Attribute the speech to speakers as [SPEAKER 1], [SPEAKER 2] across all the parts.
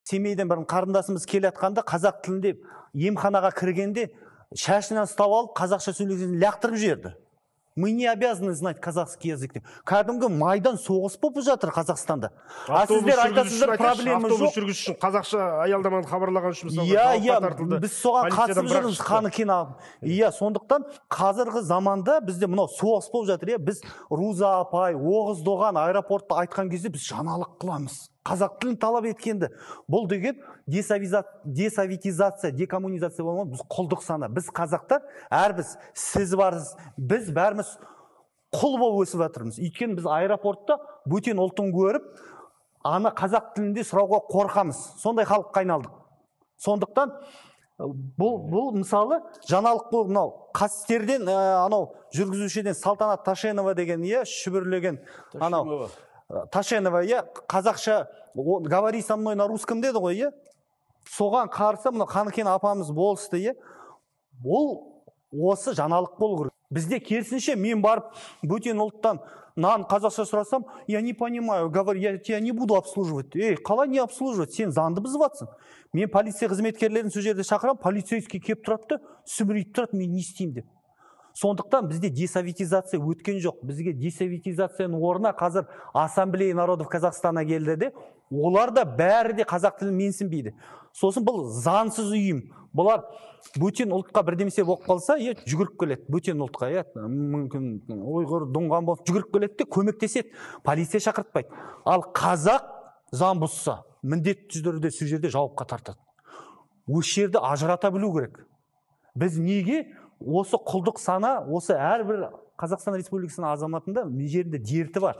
[SPEAKER 1] Семейден бір қарындасымыз келатқанда қазақ тілінде емханаға кіргенде шашынан ұстап алып қазақша сөйлегенде лақтырып жіберді. Мы не обязаны знать казахский язык деп. Кәдімгі майдан соғыс болып жатыр Қазақстанда. Сіздер айтасыздар, проблема жоқ.
[SPEAKER 2] Автобус жүргізуші қазақша аялдаманы хабарлаған үшін мысалы тартылды.
[SPEAKER 1] Біз соған қатысып жүрміз, қаны кен алып. Сондықтан қазіргі заманда бізде мынау соғыс болып жатыр. Біз Руза апай, Оғыз Доған аэропортта айтқан кезде біз жаңалық қыламыз. Қазақ тілін талап еткенді. Бұл деген десоветизация, декоммунизация болмайды, біз құлдық сана. Біз қазақтар, әрбіз, сіз барсыз, біз бәріміз құл болып өсіп жатырмыз. Өйткені біз аэропортта бөтен ұлтын көріп, ана қазақ тілінде сұрауға қорқамыз. Сондай халыққа айналдық. Сондықтан бұл мысалы жаңалық бұл мынау Қастерден анау жүргізушіден Салтанат Ташенова деген шүбірлеген анау Ташенова, қазақша говори со мной на русском деді ғой, соған қарсы мына Қаныкен апамыз болысты, ол осы жаңалық болу керек. Бізде керісінше мен барып бөтен ұлттан нан қазақша сұрасам, я не понимаю, говорю, я тебя не буду обслуживать. Қалай не обслуживать? Сен заңды бұзып жатсың. Мен полиция қызметкерлерін сол жерде шақырам, полицейский кеп тұрады, сүмірейіп тұрады, мен не істеймін деп. Сондықтан бізде десоветизация өткен жоқ. Бізге десоветизацияның орнына қазір Ассамблея народов Казахстана келді де, олар да бәрі де қазақ тілін менсінбейді. Сосын бұл заңсыз ұйым. Бұлар бөтен ұлтқа бірдемесе болып қалса, жүгіріп келеді. Бөтен ұлтқа, мүмкін ұйғыр, доңған болып жүгіріп келеді де көмектеседі. Полиция шақыртпайды. Ал қазақ заң бұзса, міндетті түрде сол жерде жауапқа тартады. Осы жерді ажырата білу керек. Біз неге осы құлдық сана, осы әрбір Қазақстан Республикасының азаматында жерінде дерті бар.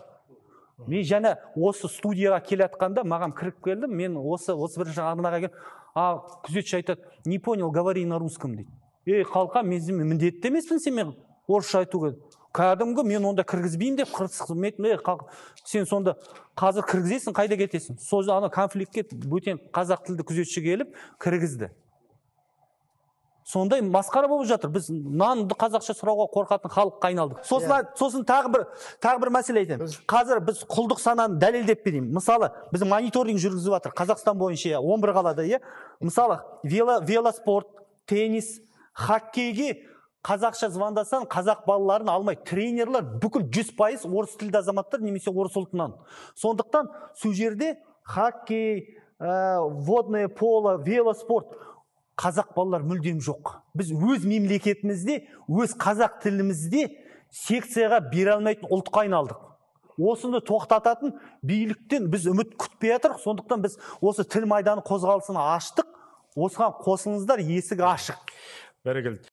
[SPEAKER 1] Мен және осы студияға келатқанда маған кіріп келдім, мен осы бірінші арнаға келіп, күзетші айтады, не понял, говори на русском дейді. Қалқа, мен міндетті емеспін сен мен орысша айтуға. Кәдімгі мен онда кіргізбеймін деп қырсық, сен сонда қазір кіргізесің, қайда кетесің? Сол конфликтке бөтен қазақ тілді күзетші келіп кіргізді. Сондай масқара болып жатыр. Біз нанды қазақша сұрауға қорқатын халыққа айналдық. Сосын тағы бір мәселе айтайын. Қазір біз құлдық сананы дәлелдеп берейін. Мысалы, біз мониторинг жүргізіп жатыр Қазақстан бойынша 11 қалада, Мысалы, велоспорт, теннис, хоккейге қазақша звондасаң, қазақ балаларын алмайды. Тренерлер бүкіл 100% орыс тілді азаматтар немесе орыс ұлтынан. Сондықтан сол жерде хоккей, водное поло, велоспорт қазақ балалар мүлдем жоқ. Біз өз мемлекетімізде, өз қазақ тілімізде секцияға бере алмайтын ұлтқа айналдық. Осыны тоқтататын биліктен біз үміт күтпей жатырмыз. Сондықтан біз осы тіл майданы қозғалысын аштық. Осыған қосылыңыздар, есік ашық.
[SPEAKER 2] Бәрекелді.